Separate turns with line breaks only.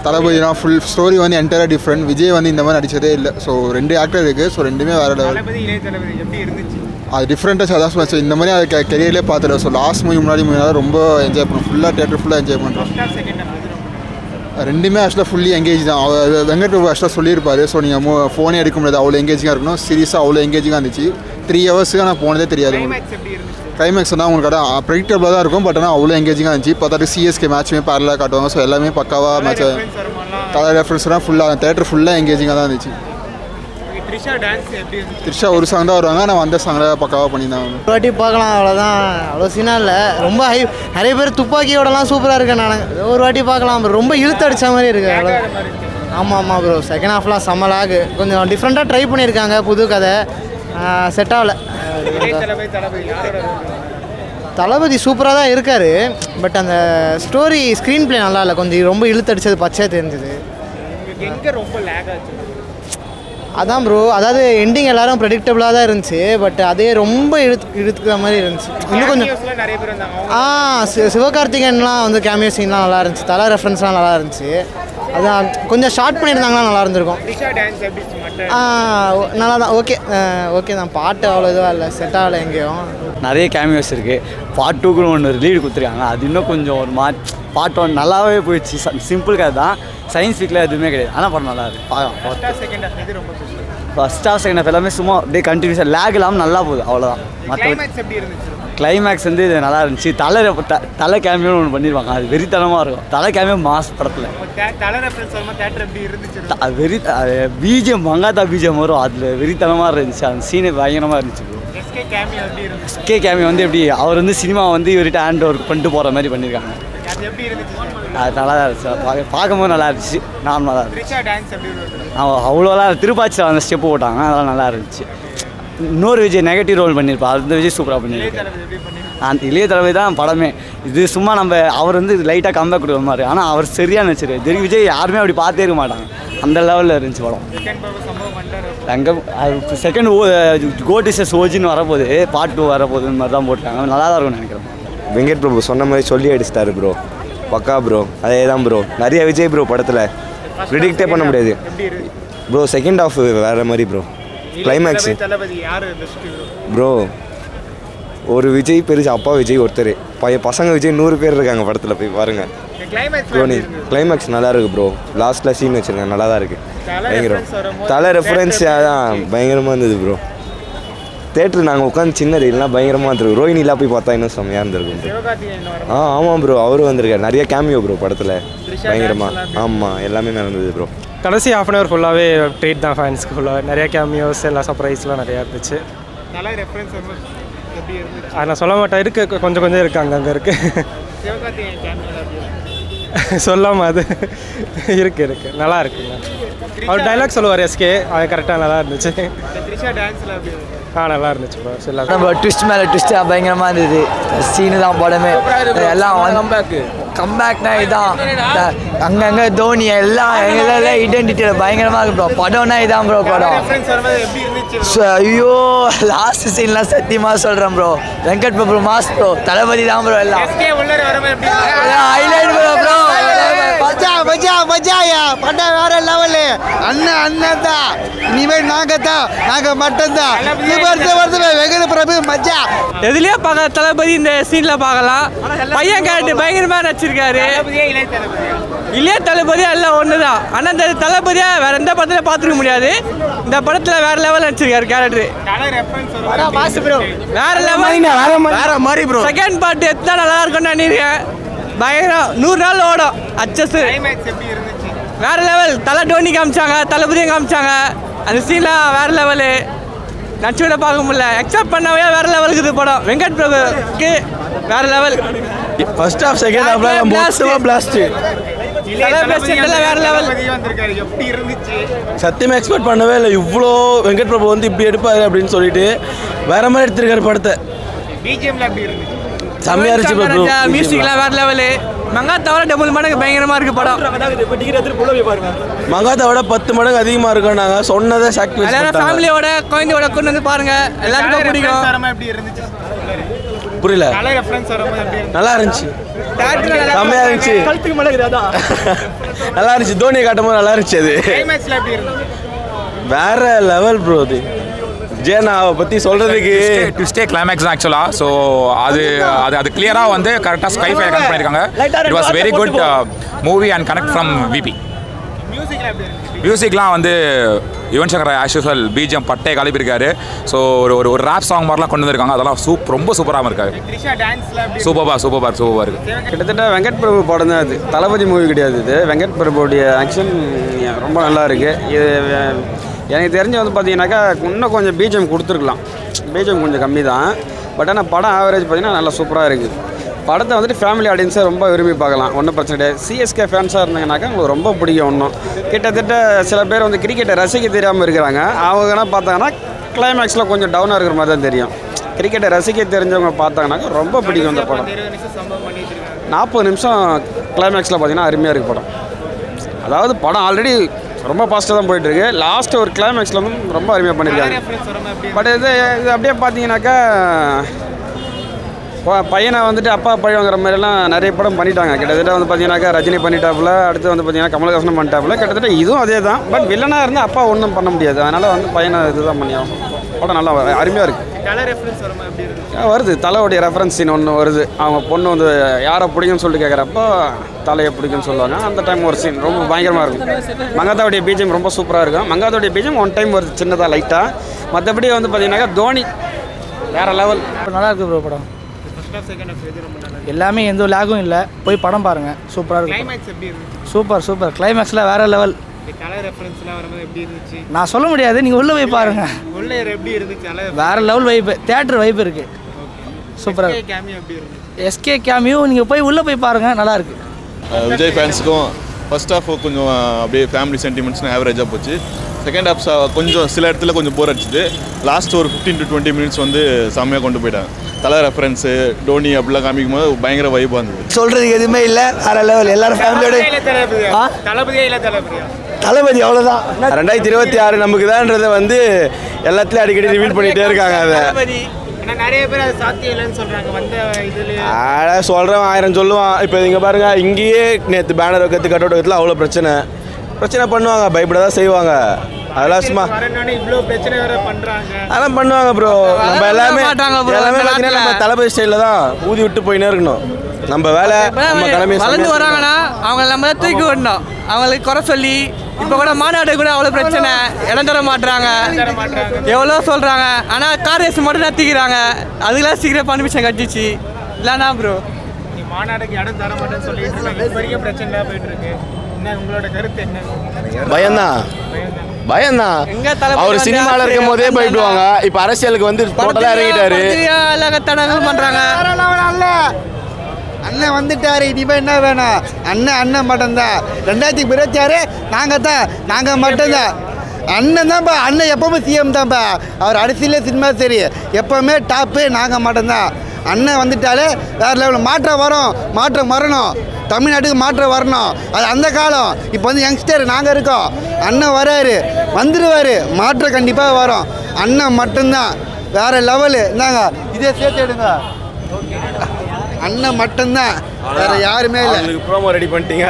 தளபதினா full story வந்து என்டையராக different. Vijay வந்து இந்த மாதிரி நடிச்சதே இல்லை. ஸோ 2 ஆக்டர் இருக்குது. ஸோ 2மே வேறு லெவல். அது டிஃப்ரெண்ட்டாக அதான் சொல்லுவேன். இந்த மாதிரி அது கெரியர்லேயே பார்த்துருவேன். ஸோ லாஸ்ட் முன்னாடி ரொம்ப என்ஜாய் பண்ணுவோம். ஃபுல்லாக தேட்டர் ஃபுல்லாக என்ஜாய் பண்ணுறோம். 2மே ஆக்சுவலாக ஃபுல்லி எங்கேஜ் தான். வெங்கட் பிரபு ஆக்சுவலாக சொல்லியிருப்பாரு. ஸோ நீங்கள் ஃபோனே எடுக்க முடியாது, அவ்வளோ எங்கேஜிங்காக இருக்கணும். சீரியஸாக அவ்வளோ எங்கேஜிங்காக இருந்துச்சு. 3 ஹவர்ஸுக்கு நான் போனதே தெரியாது. கிளைமேக்ஸ் தான் உங்களுக்கு கடை ப்ரெடிக்டபிளாக தான் இருக்கும். பட் ஆனால் அவ்வளோ எங்கேஜிங்காக இருந்துச்சு. பார்த்தாட்டு சிஎஸ்கே மேட்சுமே பேரலாக காட்டுவாங்க. ஸோ எல்லாமே பக்காவாக மேட்ச் கலர் ரெஃபரன்ஸ்லாம் ஃபுல்லாக தேட்டர் ஃபுல்லாக எங்கேஜிங்காக தான் இருந்துச்சு. த்ரிஷா ஒரு சாங் தான் வருவாங்க. நான் வந்த சாங்கில் பக்காவாக பண்ணியிருந்தாங்க.
ஒரு வாட்டி பார்க்கலாம், அவ்வளோதான். அவ்வளோ சீனாக இல்லை. ரொம்ப நிறைய பேர் துப்பாக்கியோடலாம் சூப்பராக இருக்கேன். நான் ஒரு வாட்டி பார்க்கலாம். ரொம்ப இழுத்து அடித்த மாதிரி இருக்குது. அவ்வளோ. ஆமாம் ப்ரோ. செகண்ட் ஹாஃப்லாம் செம்ம லாகு. கொஞ்சம் டிஃப்ரெண்ட்டாக ட்ரை பண்ணியிருக்காங்க. புது கதை செட் ஆகலை. தளபதி சூப்பராக தான் இருக்கார். பட் அந்த ஸ்டோரி ஸ்க்ரீன் பிளே நல்லா இல்லை. கொஞ்சம் ரொம்ப இழுத்து அடித்தது பச்சையாக தெரிஞ்சுது.
எங்கே ரொம்ப லேக் ஆச்சு?
அதான் ப்ரோ. அதாவது எண்டிங் எல்லாரும் ப்ரெடிக்டபிளாக தான் இருந்துச்சு. பட் அதே ரொம்ப இழுத்துக்கிற மாதிரி இருந்துச்சு. இன்னும் கொஞ்சம்
நிறைய பேர் இருந்தாங்க.
சிவகார்த்திகேயன்லாம் வந்து கேமியோ சீன்லாம் நல்லா இருந்துச்சு. தலை ரெஃபரன்ஸ்லாம் நல்லா இருந்துச்சு. அதான் கொஞ்சம் ஷார்ட் பண்ணியிருந்தாங்கன்னா நல்லா இருந்திருக்கும். நல்லா தான். ஓகே தான். பாட்டு அவ்வளோ இதுவாக இல்லை, செட் ஆகலை. எங்கேயும்
நிறைய கேமியோஸ் இருக்குது. பார்ட் 2க்கு ஒன்று லீடு கொடுத்துருக்காங்க. அது இன்னும் கொஞ்சம் ஒரு பார்ட் 1 நல்லாவே போயிடுச்சு. சிம்பிள் கதை தான். சயின்ஸ் ஃபிக்ல எதுவுமே கிடையாது. ஆனால் படம் நல்லா இருக்குது. ஃபர்ஸ்ட் ஹாஃப் செகண்ட் ஹாஃப் எல்லாமே சும்மா அப்படியே கண்டினியூஸாக லேக் இல்லாமல் நல்லா போகுது. அவ்வளோதான். கிளைமேக்ஸ் வந்து இது நல்லா இருந்துச்சு. தலை கேமியோன்னு ஒன்று பண்ணிடுவாங்க. அது வெறித்தனமாக இருக்கும். தலை கேமியோ மாஸ் படத்தில் வெறி பிஜிஎம் மங்காத்தா பிஜிஎம் வரும். அதில் வெறித்தனமாக இருந்துச்சு. அந்த சீனு பயங்கரமாக இருந்துச்சு. எஸ்கே கேமியோ வந்து எப்படி அவர் வந்து சினிமா வந்து இவர்கிட்ட ஹேண்ட் ஒர்க் பண்ணிட்டு போகிற மாதிரி பண்ணியிருக்காங்க. அது நல்லா தான் இருந்துச்சு. பார்க்கும்போது நல்லா இருந்துச்சு. நார்மலாக தான் இருந்துச்சு. அவ்வளோலாம் திருப்பாச்சியில் அந்த ஸ்டெப்பு போட்டாங்க. அதெல்லாம் நல்லா இருந்துச்சு. இன்னொரு விஜய் நெகட்டிவ் ரோல் பண்ணியிருப்பா. அந்த விஜய் சூப்பராக பண்ணியிருக்காரு. அந்த இளைய தளபதி தான் படமே. இது சும்மா நம்ம அவர் வந்து லைட்டாக கம்பேக் கொடுக்குற மாதிரி. ஆனால் அவர் சரியாக நினச்சிரு. தெரியும் விஜய் யாருமே அப்படி பார்த்தே இருக்க மாட்டாங்க. அந்த லெவலில் இருந்துச்சு படம். அங்கே செகண்ட் கோடிசஸ் ஓஜின்னு வரப்போகுது. பார்ட் 2 வரப்போகுதுன்னு மாதிரி தான் போட்டாங்க. நல்லா தான் இருக்கும்னு நினைக்கிறேன்.
வெங்கட் பிரபு சொன்ன மாதிரி சொல்லி அடிச்சிட்டாரு ப்ரோ. பக்கா ப்ரோ. அதே தான் ப்ரோ. நிறைய விஜய் ப்ரோ படத்தில் ப்ரிடிக்டே பண்ண முடியாது ப்ரோ. செகண்ட் ஹாஃப் வேறு மாதிரி ப்ரோ. கிளைமேக்ஸு ப்ரோ ஒரு விஜய் பெருசு. அப்பா விஜய் ஒருத்தர். பசங்க விஜய் 100 பேர் இருக்காங்க படத்தில். போய் பாருங்க. கிளைமேக்ஸ் நல்லா இருக்குது ப்ரோ. லாஸ்ட்டில் சீன் வச்சுருக்காங்க. நல்லா தான் இருக்குது. பயங்கரம். தலை ரெஃபரன்ஸ் தான் பயங்கரமாக இருந்தது ப்ரோ. தேட்டர் நாங்கள் உட்காந்து சின்ன இல்லைனா பயங்கரமாக இருந்திருக்கு. ரோஹினிலாம் போய் பார்த்தா இன்னும் செம்மையாக இருந்திருக்கும். ஆமாம் ப்ரோ. அவரும் வந்திருக்காரு. நிறைய கேமியோ ப்ரோ படத்தில். பயங்கரமாக. ஆமாம் எல்லாமே நடந்தது ப்ரோ.
கடைசி ½ hour ஃபுல்லாகவே ட்ரீட் தான் ஃபேன்ஸ்க்கு. ஃபுல்லாக நிறைய கேமியோஸ் எல்லாம் சர்ப்ரைஸ்லாம் நிறையா இருந்துச்சு. அது நான் சொல்ல மாட்டேன். இருக்குது கொஞ்சம் இருக்குது. அங்கங்கே இருக்குது. சொல்லாமல் அது இருக்குது. நல்லா இருக்குங்க. அவர் டைலாக் சொல்லுவார் எஸ்கே. அது கரெக்டாக நல்லா இருந்துச்சு. நல்லா இருந்துச்சு ப்ரோ.
நம்ம ட்விஸ்ட் மேலே ட்விஸ்ட்டாக பயங்கரமாக இருந்தது. சீனு தான் படமே. எல்லாம் கம்பேக்னா இதான். அங்கங்கே தோனி எல்லாம் எங்கெல்லாம் ஐடென்டிட்டியில் பயங்கரமாக இருக்கு ப்ரோ. படம்னா இதான் ப்ரோ படம். ஐயோ லாஸ்ட் சீன்லாம் சத்தியமாக சொல்கிறேன் bro. Venkat Prabhu mass bro. தளபதி தான் ப்ரோ. எல்லாம் ஹைலைட் ப்ரோ.
மஜாயா படம் வேற லெவலு. அண்ணன் தான். இனிமேல் நாங்கள் மட்டும்தான். வெங்கட் பிரபு மஜா.
எதுலயே பார்க்க தளபதி இந்த சீன்ல பார்க்கலாம். பையன் கேரக்டர் பயங்கரமா நடிச்சிருக்காரு. இளைய தளபதி எல்லாம் ஒண்ணுதான். ஆனா இந்த தளபதியா வேற எந்த படத்துல பார்த்துக்க முடியாது. இந்த படத்துல வேற லெவல் நடிச்சிருக்காரு கேரக்டர். வேற மாதிரி ப்ரோ. செகண்ட் பார்ட் எத்தனை நல்லா இருக்கும்னு நினைக்கிறேன். பயங்கரம். 100 நாள் ஓடும். அச்சஸ் வேற லெவல். தலை டோனி காமிச்சாங்க. தளபதியும் காமிச்சாங்க. அந்த சீன்லாம் வேற லெவலு. நடிச்சு விட பார்க்க முடியல. எக்ஸப்ட் பண்ணவே வேற லெவலுக்கு இது படம். வெங்கட் பிரபுக்கு வேற லெவல்.
ஃபர்ஸ்ட் ஹாஃப் செகண்ட் ஹாஃப்ல பிளாஸ்ட்.
வேற லெவல்.
சத்தியமாக எக்ஸ்பெக்ட் பண்ணவே இல்லை. இவ்வளோ வெங்கட் பிரபு வந்து இப்படி எடுப்பாரு அப்படின்னு சொல்லிட்டு வேற மாதிரி எடுத்திருக்காரு படத்தை. செம்மையா இருந்துச்சு.
மியூசிக்லாம் வேற லெவலு. மங்காத்தாவோட டபுள் மடங்கு பயங்கரமா இருக்கு படம்.
மங்காத்தாவோட 10 மடங்கு அதிகமா இருக்கும். நாங்க சொன்னதை
ஃபேமிலியோட குழந்தையோட கொண்டு வந்து பாருங்க. எல்லாருக்கும் பிடிக்கும்.
புரியல. நல்லா இருந்துச்சு. செம்மையா இருந்துச்சு.
நல்லா இருந்துச்சு. தோனியை காட்டும் போது நல்லா இருந்துச்சு. அது
கிளைமேக்ஸ்ல எப்படி இருந்துச்சு?
வேற லெவல் ப்ரோ. அது ஜேனாவை பற்றி சொல்கிறதுக்கு
ட்விஸ்டே கிளைமேக்ஸ் தான் ஆக்சுவலாக. ஸோ அது கிளியராக வந்து கரெக்டாக ஸ்கைஃபை கனெக்ட் பண்ணியிருக்காங்க. It was very good movie and connect from VP. மியூசிக்லாம் வந்து Yuvan Shankar as usual BGM பட்டே கிளப்பியிருக்காரு. ஸோ ஒரு ரேப் சாங் மாதிரிலாம் கொண்டு வந்திருக்காங்க. அதெல்லாம் ரொம்ப சூப்பராக இருக்காரு. சூப்பராக இருக்குது.
கிட்டத்தட்ட வெங்கட் பிரபு படம் தான் அது. தளபதி மூவி கிடையாது இது. வெங்கட் பிரபுடைய ஆக்ஷன் ரொம்ப நல்லா இருக்குது. இது எனக்கு தெரிஞ்சு வந்து பார்த்தீங்கன்னாக்கா இன்னும் கொஞ்சம் பிஜிஎம் கொடுத்துருக்கலாம். பிஜிஎம் கொஞ்சம் கம்மி தான். பட் ஆனால் படம் ஆவரேஜ் பார்த்தீங்கன்னா நல்லா சூப்பராக இருக்குது. படத்தை வந்துட்டு ஃபேமிலி ஆடியன்ஸை ரொம்ப விரும்பி பார்க்கலாம். ஒன்றும் பிரச்சனை கிடையாது. சிஎஸ்கே ஃபேன்ஸாக இருந்தாங்கன்னாக்கா உங்களுக்கு ரொம்ப பிடிக்கும். ஒன்றும் கிட்டத்தட்ட சில பேர் வந்து கிரிக்கெட்டை ரசிக்க தெரியாமல் இருக்கிறாங்க. அவங்கன்னா பார்த்தாங்கன்னா கிளைமேக்ஸில் கொஞ்சம் டவுனாக இருக்கிற மாதிரி தான் தெரியும். கிரிக்கெட்டை ரசிக்க தெரிஞ்சவங்க பார்த்தாங்கன்னாக்கா ரொம்ப பிடிக்கும் அந்த படம். 40 நிமிஷம் கிளைமேக்ஸில் பார்த்தீங்கன்னா அருமையாக இருக்குது படம். அதாவது படம் ஆல்ரெடி ரொம்ப ஃபாஸ்ட்டாக தான் போயிட்டுருக்கு. லாஸ்ட்டு ஒரு கிளைமேக்ஸில் வந்து ரொம்ப அருமையாக பண்ணியிருக்காங்க. பட் இது அப்படியே பார்த்தீங்கன்னாக்கா பையனை வந்துட்டு அப்பா பழி வாங்குற மாதிரிலாம் நிறைய படம் பண்ணிட்டாங்க. கிட்டத்தட்ட வந்து பார்த்தீங்கன்னாக்கா ரஜினி பண்ணிட்டாப்புல, அடுத்து வந்து பார்த்தீங்கன்னா கமல்ஹாசனும் பண்ணிட்டாப்புல. கிட்டத்தட்ட இதுவும் அதே தான். பட் வில்லனாக இருந்தால் அப்பா ஒன்றும் பண்ண முடியாது. அதனால் வந்து பையனை இதுதான் பண்ணியாகும். படம் நல்லா அருமையாக இருக்குது. வருது தலையோடைய ரெஃபரன்ஸ் சீன் ஒன்று வருது. அவங்க பொண்ணு வந்து யாரை பிடிக்கும்னு சொல்லிட்டு கேட்குறப்போ தலையை பிடிக்கும்னு சொல்லுவாங்க. அந்த டைம் ஒரு சீன் ரொம்ப பயங்கரமாக இருக்கும். மங்காத்தாவுடைய பிஜிஎம் ரொம்ப சூப்பராக இருக்கும். மங்காத்தாவுடைய பிஜிஎம் ஒன் டைம் வருது சின்னதாக லைட்டாக. மற்றபடி வந்து பார்த்தீங்கன்னாக்கா தோனி வேறு லெவல்.
நல்லா இருக்குது ப்ரோ படம். எல்லாமே எந்த லேகும் இல்லை. போய் படம் பாருங்கள். சூப்பராக இருக்கும். சூப்பர் கிளைமேக்ஸில் வேறு லெவல். நான் சொல்ல முடியாது. நீங்கள் உள்ளே போய் பாருங்கள். வேறு லெவல் வைப்பு. தியேட்டர் வைப்பு இருக்குது. சூப்பராக. எஸ்கே கேமியோ நீங்கள் போய் உள்ளே போய் பாருங்கள். நல்லாயிருக்கு.
விஜய் ஃபேன்ஸுக்கும் ஃபர்ஸ்ட் ஹாஃப் கொஞ்சம் அப்படியே ஃபேமிலி சென்டிமெண்ட்ஸ்னு ஆவரேஜாக போச்சு. செகண்ட் ஹாஃப் கொஞ்சம் சில இடத்துல கொஞ்சம் போர் அடிச்சுது. லாஸ்ட் ஒரு 15 to 20 மினிட்ஸ் வந்து செம்மையாக கொண்டு போயிட்டாங்க. தலை ரெஃபரன்ஸு டோனி அப்படிலாம் காமிக்கும் போது பயங்கர வைப்பாக இருந்தது.
சொல்கிறதுக்கு எதுவுமே இல்லை. வேறு லெவல். எல்லாரும் ஃபேமிலியோட தளபதி அவ்வளோதான்.
2026 நமக்கு தான்றதை வந்து எல்லாத்துலேயும் அடிக்கடி ரிவீல் பண்ணிகிட்டே இருக்காங்க. அதை
நிறைய பேர் அது சாத்தியம் இல்லைன்னு சொல்கிறாங்க.
சொல்கிறவன் 1000 சொல்லுவான். இப்போ இங்கே பாருங்கள், இங்கேயே நேற்று பேனர் வைக்கிறது கட் அவுட் வைக்கிறதுல அவ்வளோ பிரச்சனை பண்ணுவாங்க. பயப்பட தான் செய்வாங்க. அதெல்லாம் சும்மா
இவ்வளோ பிரச்சனை வேற பண்ணுறாங்க.
அதெல்லாம் பண்ணுவாங்க ப்ரோ. நம்ம எல்லாமே பார்த்தீங்கன்னா நம்ம தளபதி ஸ்டைலில் தான் ஊதி விட்டு போயினே இருக்கணும். நம்ம வேலை நம்ம கிளம்பி
வளர்ந்து வராங்கன்னா அவங்க நம்ம தான் தூக்கி விடணும். அவங்களுக்கு குறை சொல்லி இப்போ கூட மாநாடு கூட அவ்வளோ பிரச்சனை. இடம் தர மாட்டுறாங்க. எவ்வளோ சொல்கிறாங்க. ஆனால் கார் ரேஸ் மட்டும் நடத்திக்கிறாங்க. அதுக்கெல்லாம் சீக்கிரம் பர்மிஷன் கட்டிச்சு இல்லைன்னா ப்ரோ
மாநாடுக்கு இடம் தர மாட்டேன்னு சொல்லிட்டு பெரிய பிரச்சனை போயிட்டு இருக்கு. உங்களோட கருத்து என்ன?
பயம்தான். அவர் சினிமாவில் இருக்கும் போதே போயிடுவாங்க. இப்போ அரசியலுக்கு வந்து டோட்டலாக இறங்கிட்டாரு.
தடங்கள் பண்ணுறாங்க.
அண்ணன் வந்துட்டாரு. இனிமேல் என்ன வேணும்? அண்ணன் மட்டும்தான். 2026 நாங்கள் மட்டும்தான். அண்ணன் தான்ப்பா. அண்ணன் எப்போவுமே சிஎம் தான்ப்பா. அவர் அரசியலே சினிமா சரி எப்போவுமே டாப்பு நாங்கள் மட்டும்தான். அண்ணன் வந்துட்டாலே வேறு லெவலில் மாற்றம் வரணும். தமிழ்நாட்டுக்கு மாற்றம் வரணும். அது அந்த காலம். இப்போ வந்து யங்ஸ்டர் நாங்கள் இருக்கோம். அண்ணன் வராரு, வந்துடுவார். மாற்றம் கண்டிப்பாக வரும். அண்ணன் மட்டும்தான். வேறு லெவலு. இந்தாங்க இதே சேர்த்து எடுங்க. அண்ணன் மட்டும்தான். வேறு யாருமே இல்லை.
ப்ரோமோ ரெடி பண்ணிட்டீங்க.